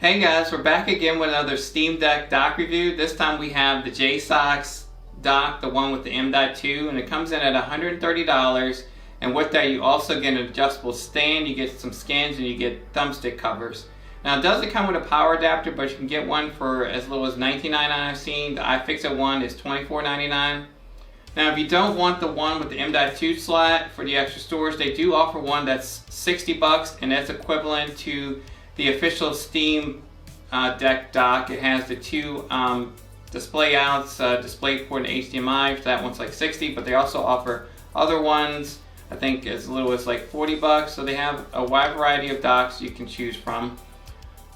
Hey guys, we're back again with another Steam Deck dock review. This time we have the JSAUX dock, the one with the M.2, and it comes in at $130. And with that you also get an adjustable stand, you get some skins, and you get thumbstick covers. Now it doesn't come with a power adapter, but you can get one for as little as $19.99 I've seen. The iFixit one is $24.99. Now if you don't want the one with the M.2 slot for the extra storage, they do offer one that's $60, and that's equivalent to the official Steam Deck dock. It has the two display outs, DisplayPort and HDMI. So that one's like $60, but they also offer other ones, I think as little as like $40. So they have a wide variety of docks you can choose from.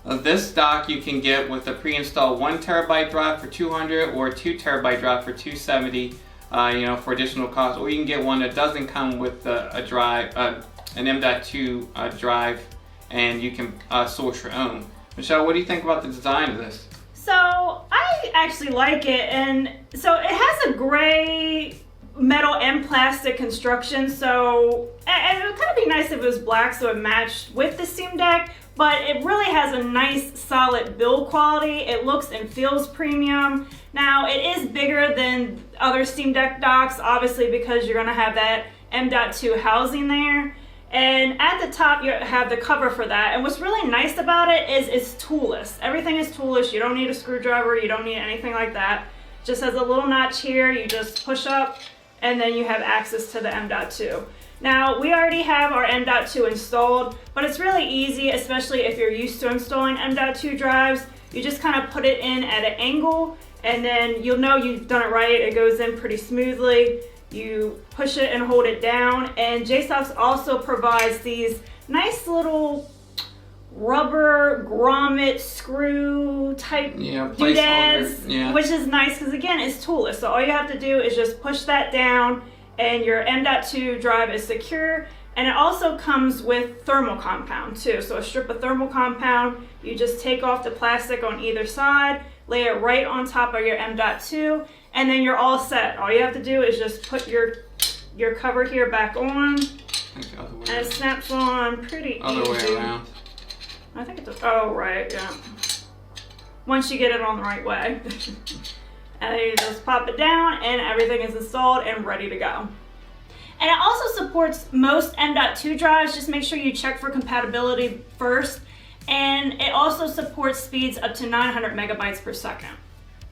This dock you can get with a pre-installed 1 terabyte drive for $200 or a 2 terabyte drive for $270, for additional cost. Or you can get one that doesn't come with a drive, an M.2 drive, and you can source your own. Michelle, what do you think about the design of this? So I actually like it, and so it has a gray metal and plastic construction, so and it would kind of be nice if it was black so it matched with the Steam Deck, but it really has a nice solid build quality. It looks and feels premium. Now it is bigger than other Steam Deck docks, obviously, because you're going to have that M.2 housing there. And at the top you have the cover for that, and what's really nice about it is it's toolless. Everything is toolless. You don't need a screwdriver, you don't need anything like that. It just has a little notch here, you just push up and then you have access to the M.2. Now we already have our M.2 installed, but it's really easy, especially if you're used to installing M.2 drives. You just kind of put it in at an angle and then you'll know you've done it right. It goes in pretty smoothly. You push it and hold it down, and JSAUX also provides these nice little rubber grommet screw type doodads, which is nice because again it's toolless. So all you have to do is just push that down and your M.2 drive is secure. And it also comes with thermal compound too. So a strip of thermal compound, you just take off the plastic on either side, lay it right on top of your M.2, and then you're all set. All you have to do is just put your cover here back on, and it snaps on pretty easy. Other way around. I think it's, oh right, yeah. Once you get it on the right way. And then you just pop it down and everything is installed and ready to go. And it also supports most M.2 drives. Just make sure you check for compatibility first. And it also supports speeds up to 900 megabytes per second.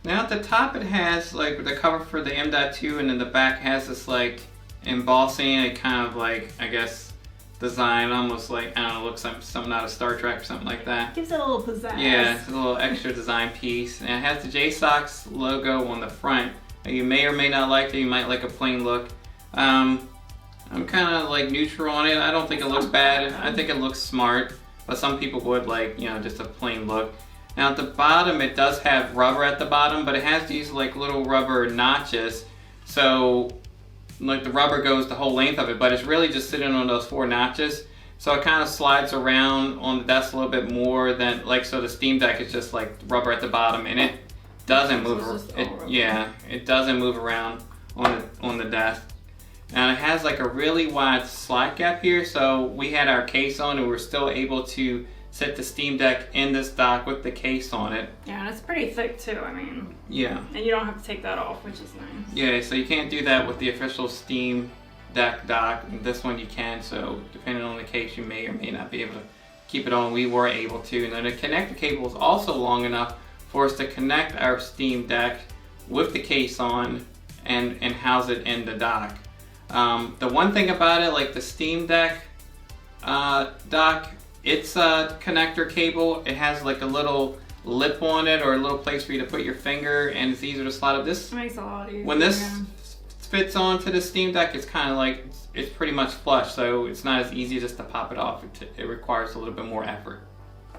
Now at the top it has like the cover for the M.2, and then the back has this like embossing, a kind of like, I guess, design, almost like, I don't know, looks like something out of Star Trek or something like that. Gives it a little pizzazz. Yeah, it's a little extra design piece. And it has the JSAUX logo on the front. You may or may not like it, you might like a plain look. I'm kind of like neutral on it. I don't think it looks bad. I think it looks smart, but some people would like, just a plain look. Now at the bottom it does have rubber at the bottom, but it has these like little rubber notches. So like the rubber goes the whole length of it, but it's really just sitting on those 4 notches. So it kind of slides around on the desk a little bit more than like, so the Steam Deck is just like rubber at the bottom, and it doesn't move. It doesn't move around on the desk. Now it has like a really wide slot gap here, so we had our case on and we're still able to set the Steam Deck in this dock with the case on it. Yeah, and it's pretty thick too, I mean. Yeah. And you don't have to take that off, which is nice. Yeah, so you can't do that with the official Steam Deck dock. This one you can, so depending on the case you may or may not be able to keep it on. We were able to. And then the connector cable is also long enough for us to connect our Steam Deck with the case on and house it in the dock. The one thing about it, like the Steam Deck dock, it's a connector cable. It has like a little lip on it, or a little place for you to put your finger, and it's easier to slide up. This makes it a lot easier. When this fits onto the Steam Deck, it's kind of like, it's pretty much flush, so it's not as easy just to pop it off. It requires a little bit more effort.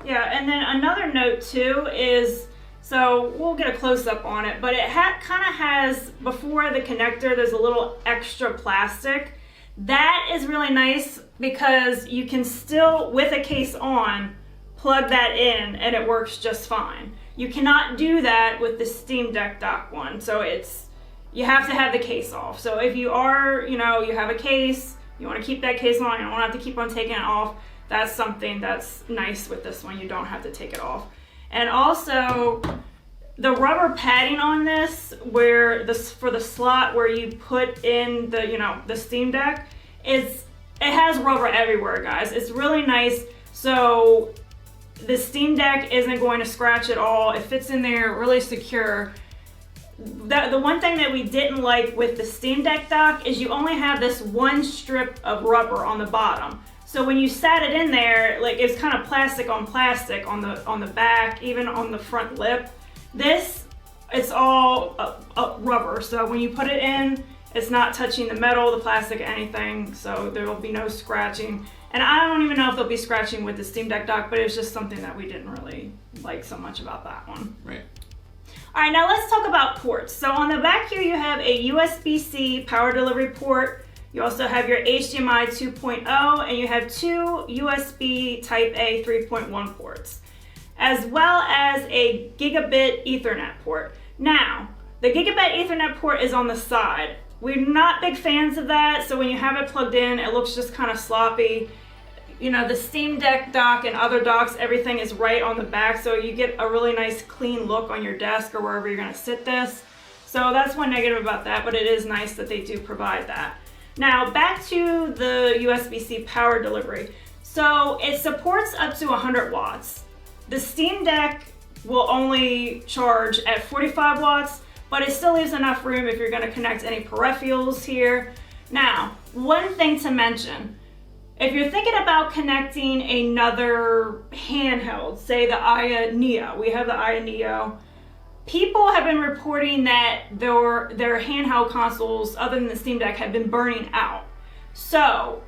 Yeah, and then another note too is, so we'll get a close-up on it, but it kind of has, before the connector, there's a little extra plastic. That is really nice because you can still, with a case on, plug that in and it works just fine. You cannot do that with the Steam Deck dock one, so you have to have the case off. So if you are, you have a case, you want to keep that case on, you don't have to keep on taking it off, that's something that's nice with this one. You don't have to take it off. And also, the rubber padding on this, for the slot where you put in the Steam Deck, it has rubber everywhere, guys. It's really nice. So the Steam Deck isn't going to scratch at all. It fits in there really secure. The one thing that we didn't like with the Steam Deck dock is you only have this one strip of rubber on the bottom. So when you sat it in there, like, it's kind of plastic on the back, even on the front lip. It's all rubber. So when you put it in, it's not touching the metal, the plastic, anything. So there will be no scratching. And I don't even know if there'll be scratching with the Steam Deck dock, but it's just something that we didn't really like so much about that one. Right. All right, now let's talk about ports. So on the back here, you have a USB-C power delivery port. You also have your HDMI 2.0, and you have two USB Type-A 3.1 ports, as well as a gigabit Ethernet port. Now, the gigabit Ethernet port is on the side. We're not big fans of that, so when you have it plugged in, it looks just kind of sloppy. The Steam Deck dock and other docks, everything is right on the back, so you get a really nice clean look on your desk or wherever you're gonna sit this. So that's one negative about that, but it is nice that they do provide that. Now, back to the USB-C power delivery. So it supports up to 100 watts. The Steam Deck will only charge at 45 watts, but it still leaves enough room if you're gonna connect any peripherals here. Now, one thing to mention, if you're thinking about connecting another handheld, say the Aya Neo, we have the Aya Neo, people have been reporting that their handheld consoles, other than the Steam Deck, have been burning out. So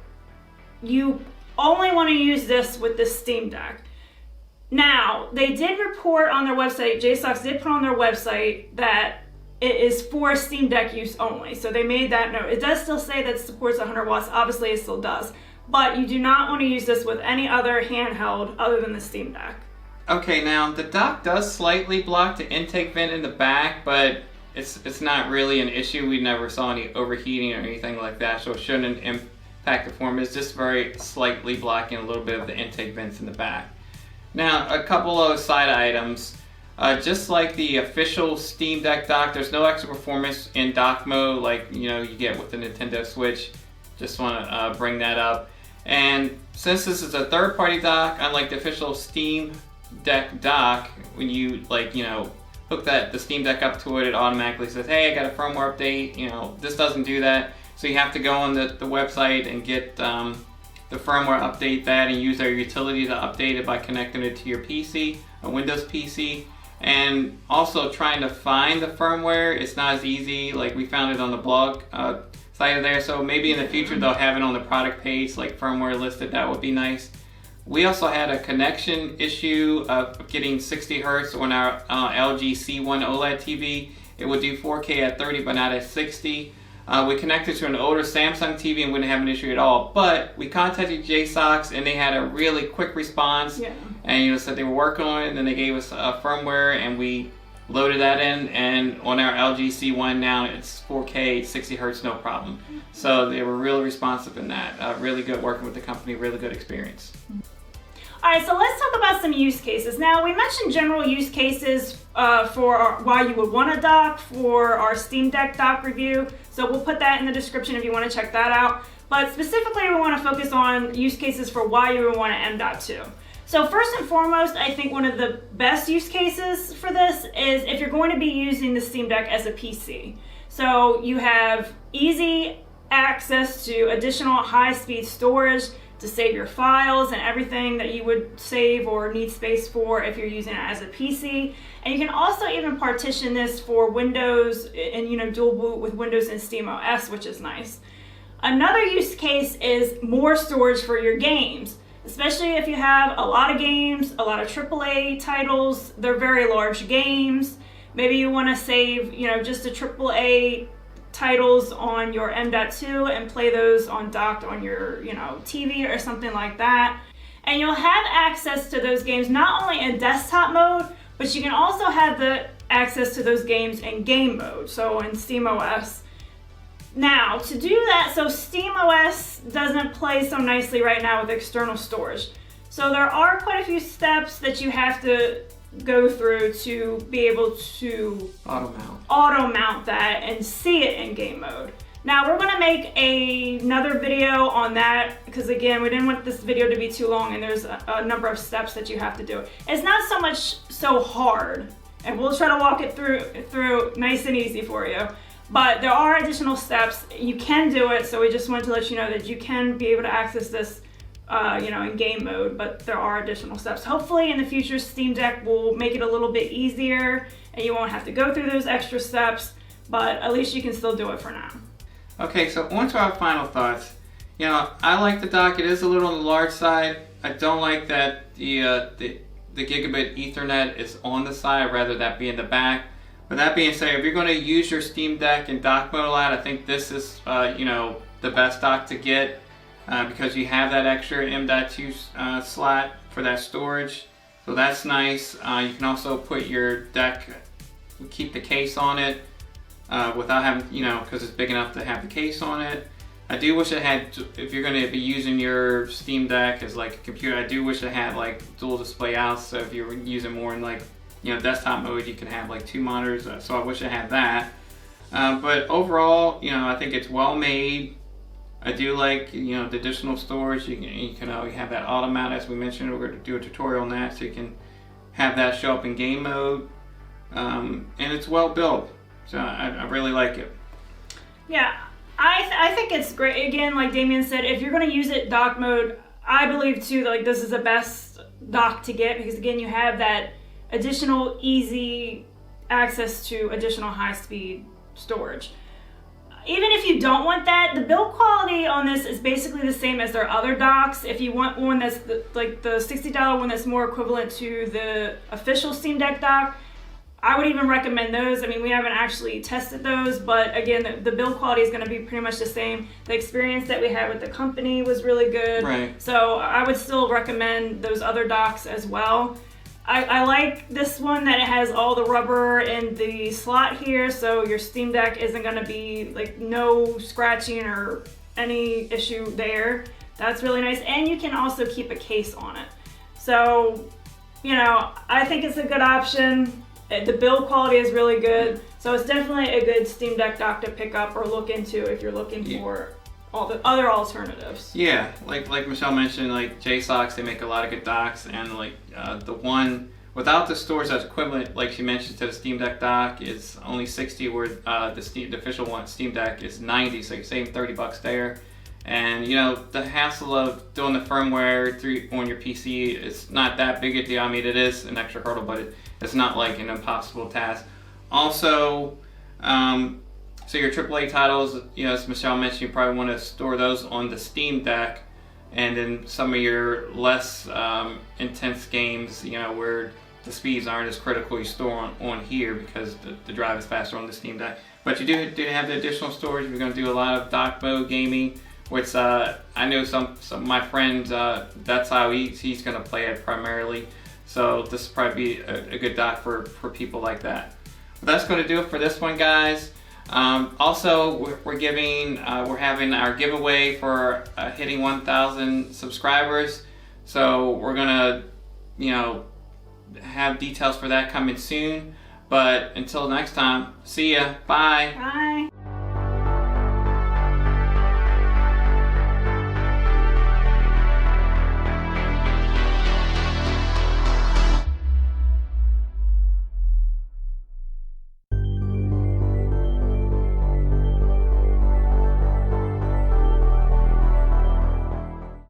you only want to use this with the Steam Deck. Now, they did report on their website, JSAUX did put on their website that it is for Steam Deck use only. So they made that note. It does still say that it supports 100 watts. Obviously, it still does. But you do not want to use this with any other handheld other than the Steam Deck. Okay, now the dock does slightly block the intake vent in the back, but it's not really an issue. We never saw any overheating or anything like that, so it shouldn't impact the form. It's just very slightly blocking a little bit of the intake vents in the back. Now, a couple of side items. Just like the official Steam Deck dock, there's no extra performance in dock mode like you get with the Nintendo Switch. Just want to bring that up. And since this is a third-party dock, unlike the official Steam Deck dock, when you hook the Steam Deck up to it, it automatically says, "Hey, I got a firmware update." This doesn't do that, so you have to go on the website and get the firmware update that, and use our utility to update it by connecting it to your PC, a Windows PC. And also trying to find the firmware, it's not as easy. Like, we found it on the blog site of there, so maybe in the future they'll have it on the product page, like firmware listed. That would be nice. We also had a connection issue of getting 60 hertz on our LG C1 OLED TV. It would do 4K at 30 but not at 60. We connected to an older Samsung TV and wouldn't have an issue at all, but we contacted JSAUX and they had a really quick response. Yeah. And said they were working on it, and then they gave us a firmware and we loaded that in, and on our LG C1 now it's 4K 60 hertz, no problem. So they were really responsive in that. Really good working with the company, really good experience. All right, so let's talk about some use cases. Now, we mentioned general use cases for why you would want a dock for our Steam Deck dock review. So we'll put that in the description if you want to check that out. But specifically, we want to focus on use cases for why you would want an M.2. So first and foremost, I think one of the best use cases for this is if you're going to be using the Steam Deck as a PC. So you have easy access to additional high-speed storage to save your files and everything that you would save or need space for if you're using it as a PC. And you can also even partition this for Windows and dual boot with Windows and SteamOS, which is nice. Another use case is more storage for your games. Especially if you have a lot of games, a lot of AAA titles. They're very large games. Maybe you want to save, just the AAA titles on your M.2 and play those docked on your, TV or something like that. And you'll have access to those games not only in desktop mode, but you can also have the access to those games in game mode, so in SteamOS. Now, to do that, so SteamOS doesn't play so nicely right now with external storage. So there are quite a few steps that you have to go through to be able to auto mount that and see it in game mode. Now we're gonna make another video on that because again, we didn't want this video to be too long and there's a number of steps that you have to do. It's not so much so hard, and we'll try to walk it through nice and easy for you. But there are additional steps. You can do it, so we just wanted to let you know that you can be able to access this in game mode, but there are additional steps. Hopefully in the future, Steam Deck will make it a little bit easier and you won't have to go through those extra steps, but at least you can still do it for now. Okay, so on to our final thoughts. I like the dock. It is a little on the large side. I don't like that the gigabit Ethernet is on the side, rather that be in the back. With that being said, if you're going to use your Steam Deck in dock mode a lot, I think this is the best dock to get. Because you have that extra M.2 slot for that storage, so that's nice. You can also put your deck, keep the case on it without having, because it's big enough to have the case on it. I do wish it had, if you're going to be using your Steam Deck as like a computer, I do wish it had like dual display outs, so if you're using more in like desktop mode, you can have like 2 monitors, so I wish it had that. But overall, I think it's well made. I do like, the additional storage. You can have that auto mount, as we mentioned. We're going to do a tutorial on that, so you can have that show up in game mode. And it's well built, so I really like it. Yeah, I think it's great. Again, like Damien said, if you're going to use it dock mode, I believe too that this is the best dock to get, because again, you have that additional easy access to additional high-speed storage. Even if you don't want that, the build quality on this is basically the same as their other docks. If you want one that's like the $60 one that's more equivalent to the official Steam Deck dock, I would even recommend those. I mean, we haven't actually tested those, but again, the build quality is going to be pretty much the same. The experience that we had with the company was really good. Right. So I would still recommend those other docks as well. I like this one that it has all the rubber in the slot here, so your Steam Deck isn't going to be like no scratching or any issue there. That's really nice, and you can also keep a case on it. So, I think it's a good option. The build quality is really good, so it's definitely a good Steam Deck dock to pick up or look into if you're looking for all the other alternatives. Yeah, like Michelle mentioned, like JSAUX, they make a lot of good docks, and like the one without the storage that's equivalent, like she mentioned, to the Steam Deck dock is only $60, where the official one Steam Deck is $90, so you're saving $30 there. And the hassle of doing the firmware on your PC is not that big a deal. I mean, it is an extra hurdle, but it's not like an impossible task. Also, so your AAA titles, as Michelle mentioned, you probably want to store those on the Steam Deck, and then some of your less intense games, where the speeds aren't as critical, you store on here because the drive is faster on the Steam Deck. But you do have the additional storage. We're going to do a lot of dock mode gaming, which I know some of my friends, that's how he's going to play it primarily. So this will probably be a good dock for people like that. But that's going to do it for this one, guys. Also, we're having our giveaway for hitting 1,000 subscribers. So we're gonna, have details for that coming soon. But until next time, see ya. Bye. Bye.